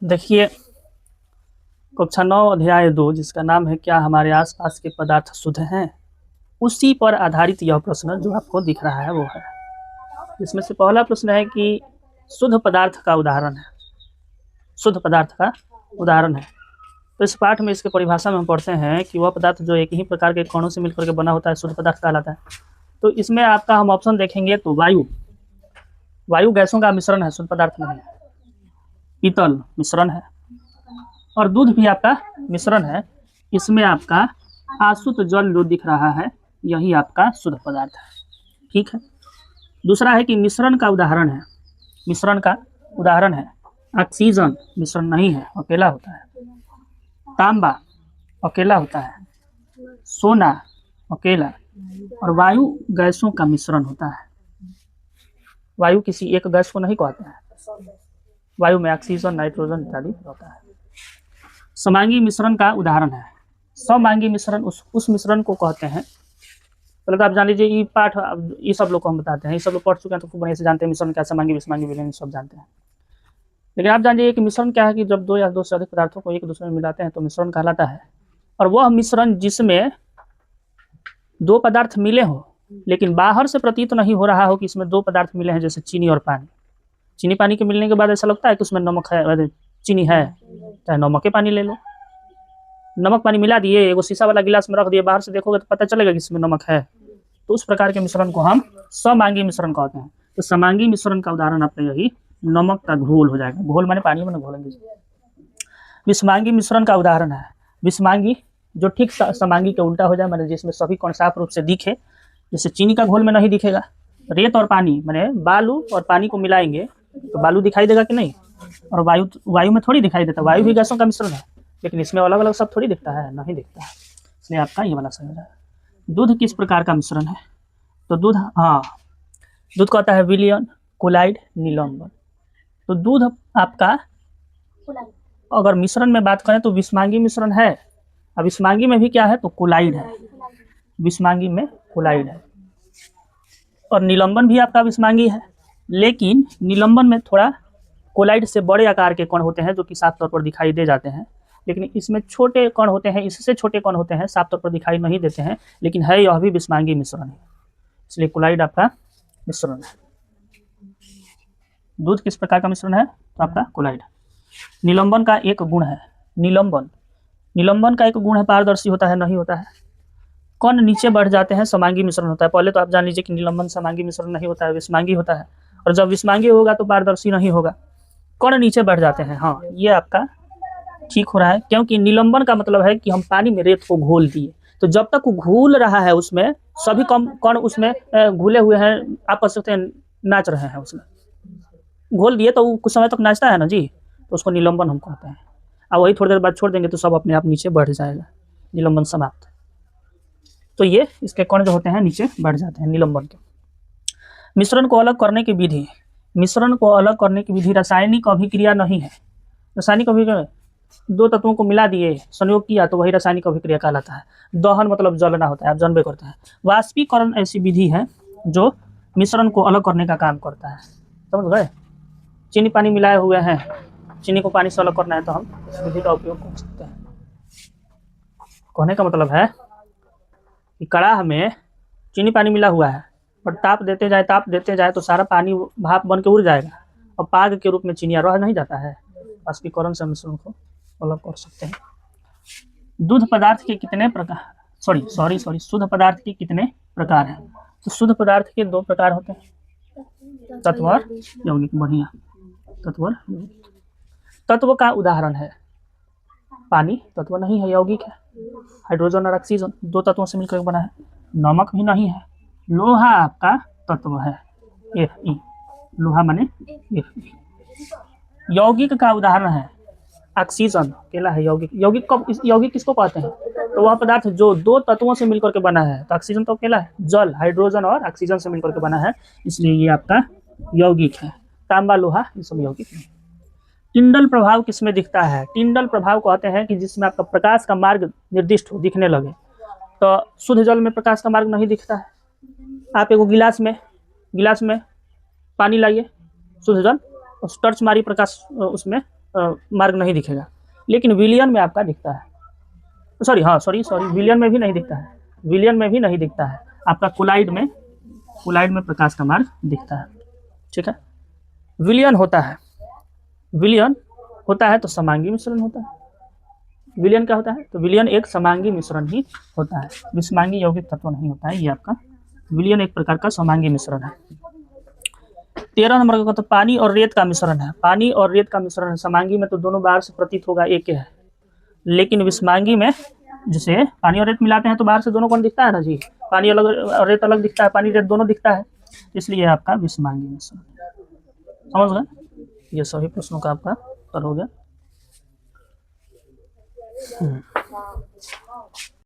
देखिए कक्षा 9 अध्याय 2 जिसका नाम है क्या हमारे आसपास के पदार्थ शुद्ध हैं, उसी पर आधारित यह प्रश्न जो आपको दिख रहा है वो है। इसमें से पहला प्रश्न है कि शुद्ध पदार्थ का उदाहरण है। शुद्ध पदार्थ का उदाहरण है। तो इस पाठ में इसके परिभाषा में हम पढ़ते हैं कि वह पदार्थ जो एक ही प्रकार के कणों से मिलकर के बना होता है शुद्ध पदार्थ कहलाता है। तो इसमें आपका हम ऑप्शन देखेंगे तो वायु गैसों का मिश्रण है, शुद्ध पदार्थ नहीं है। पीतल मिश्रण है और दूध भी आपका मिश्रण है। इसमें आपका आसुत जल जो दिख रहा है यही आपका शुद्ध पदार्थ है। ठीक है। दूसरा है कि मिश्रण का उदाहरण है। मिश्रण का उदाहरण है ऑक्सीजन मिश्रण नहीं है, अकेला होता है। तांबा अकेला होता है। सोना अकेला। और वायु गैसों का मिश्रण होता है। वायु किसी एक गैस को नहीं कहते हैं। वायु में ऑक्सीजन नाइट्रोजन इत्यादि होता है। समांगी मिश्रण का उदाहरण है। समांगी मिश्रण उस मिश्रण को कहते हैं। पहले तो आप जान लीजिए ये पाठ ये सब लोग को हम बताते हैं, ये सब लोग पढ़ चुके हैं तो खूब बढ़िया से जानते हैं मिश्रण क्या, समांगी विषमांगी विलयन सब जानते हैं। लेकिन आप जान लीजिए कि मिश्रण क्या है कि जब दो या दो से अधिक पदार्थों को एक दूसरे में मिलाते हैं तो मिश्रण कहलाता है। और वह मिश्रण जिसमें दो पदार्थ मिले हो लेकिन बाहर से प्रतीत नहीं हो रहा हो कि इसमें दो पदार्थ मिले हैं, जैसे चीनी और पानी। चीनी पानी के मिलने के बाद ऐसा लगता है कि उसमें नमक है, चीनी है, चाहे नमक के पानी ले लो। नमक पानी मिला दिए, एगो शीशा वाला गिलास में रख दिए, बाहर से देखोगे तो पता चलेगा कि इसमें नमक है। तो उस प्रकार के मिश्रण को हम समांगी मिश्रण कहते हैं। तो समांगी मिश्रण का उदाहरण आपका यही नमक का घोल हो जाएगा। घोल माने पानी में घोलेंगे। विषमांगी मिश्रण का उदाहरण है विषमांगी, जो ठीक समांगी के उल्टा हो जाए, माने जिसमें सभी कण साफ रूप से दिखे। जैसे चीनी का घोल में नहीं दिखेगा। रेत और पानी माने बालू और पानी को मिलाएंगे तो बालू दिखाई देगा कि नहीं, और वायु में थोड़ी दिखाई देता। वायु भी गैसों का मिश्रण है लेकिन इसमें अलग अलग सब थोड़ी दिखता है, नहीं दिखता है। इसलिए आपका ये वाला समझ है। दूध किस प्रकार का मिश्रण है? तो दूध दूध कहता है विलयन, कोलाइड, निलंबन। तो दूध आपका अगर मिश्रण में बात करें तो विषमांगी मिश्रण है। अब विषमांगी में भी क्या है तो कोलाइड है। विषमांगी में कोलाइड है। और निलंबन भी आपका विषमांगी है, लेकिन निलंबन में थोड़ा कोलाइड से बड़े आकार के कण होते हैं जो कि साफ तौर पर दिखाई दे जाते हैं। लेकिन इसमें छोटे कण होते हैं, इससे छोटे कण होते हैं, साफ तौर पर दिखाई नहीं देते हैं, लेकिन है यह भी विषमांगी मिश्रण है। इसलिए कोलाइड आपका मिश्रण है। दूध किस प्रकार का मिश्रण है? तो आपका कोलाइड। निलंबन का एक गुण है निलंबन का एक गुण है पारदर्शी होता है, नहीं होता है। कण नीचे बढ़ जाते हैं, समांगी मिश्रण होता है। पहले तो आप जान लीजिए कि निलंबन समांगी मिश्रण नहीं होता है, विषमांगी होता है। और जब विषमांगी होगा तो पारदर्शी नहीं होगा, कण नीचे बढ़ जाते हैं। हाँ, ये आपका ठीक हो रहा है, क्योंकि निलंबन का मतलब है कि हम पानी में रेत को घोल दिए, तो जब तक वो घूल रहा है उसमें सभी कण उसमें घुले हुए हैं, आप कह सकते हैं नाच रहे हैं। उसमें घोल दिए तो कुछ समय तक नाचता है ना जी, तो उसको निलंबन हम कहते हैं। और वही थोड़ी देर बाद छोड़ देंगे तो सब अपने आप नीचे बढ़ जाएगा, निलंबन समाप्त। तो ये इसके कण जो होते हैं नीचे बढ़ जाते हैं निलंबन के। मिश्रण को अलग करने की विधि। मिश्रण को अलग करने की विधि रासायनिक अभिक्रिया नहीं है। रासायनिक अभिक्रिया दो तत्वों को मिला दिए, संयोग किया तो वही रासायनिक अभिक्रिया कहलाता है। दहन मतलब जलना होता है, आप जानबे करते हैं। वाष्पीकरण ऐसी विधि है जो मिश्रण को अलग करने का काम करता है। समझ गए? चीनी पानी मिलाए हुए हैं, चीनी को पानी से अलग करना है तो हम इस विधि का उपयोग कर सकते हैं। कहने का मतलब है कि कड़ाह में चीनी पानी मिला हुआ है और ताप देते जाए तो सारा पानी भाप बन के उड़ जाएगा और पाग के रूप में चीनी रह नहीं जाता है। वाष्पीकरण से मिश्रण को अलग कर सकते हैं। दूध पदार्थ के कितने प्रकार सॉरी शुद्ध पदार्थ के कितने प्रकार हैं? तो शुद्ध पदार्थ के दो प्रकार होते हैं, तत्व और यौगिक। बढ़िया, तत्व और यौगिक। तत्व का उदाहरण है पानी, तत्व नहीं है, यौगिक है। हाइड्रोजन और ऑक्सीजन दो तत्वों से मिलकर बना है। नमक भी नहीं है। लोहा आपका तत्व है, Fe। लोहा माने Fe। यौगिक का उदाहरण है ऑक्सीजन, अकेला है यौगिक। यौगिक किसको कहते हैं? तो वह पदार्थ जो दो तत्वों से मिलकर के बना है। तो ऑक्सीजन तो अकेला है, जल हाइड्रोजन और ऑक्सीजन से मिलकर के बना है, इसलिए ये आपका यौगिक है। तांबा, लोहा, ये सब यौगिक नहीं। टिंडल प्रभाव किसमें दिखता है? टिंडल प्रभाव कहते हैं कि जिसमें आपका प्रकाश का मार्ग निर्दिष्ट हो, दिखने लगे। तो शुद्ध जल में प्रकाश का मार्ग नहीं दिखता है। आप एगो गिलास में पानी लाइए, शुद्ध जल, और टर्च मारी, प्रकाश उसमें मार्ग नहीं दिखेगा, लेकिन विलियन में आपका दिखता है। सॉरी विलियन में भी नहीं दिखता है, विलियन में भी नहीं दिखता है, आपका कोलाइड में प्रकाश का मार्ग दिखता है। ठीक है, विलियन होता है तो समांगी मिश्रण होता है। विलियन क्या होता है? तो विलियन एक समांगी मिश्रण ही होता है, विषमांगी यौगिक तत्व नहीं होता है। ये आपका विलियन एक प्रकार का समांगी मिश्रण है। 13 नंबर का तो पानी और रेत का मिश्रण है। पानी और रेत का मिश्रण है। समांगी में तो दोनों बाहर से प्रतीत होगा एक है, लेकिन विषमांगी में जैसे पानी और रेत मिलाते हैं तो बाहर से दोनों कौन दिखता है ना जी, पानी अलग और रेत अलग दिखता है, पानी रेत दोनों दिखता है, इसलिए आपका विषमांगी मिश्रण। समझ गए? ये सभी प्रश्नों का आपका उत्तर हो गया।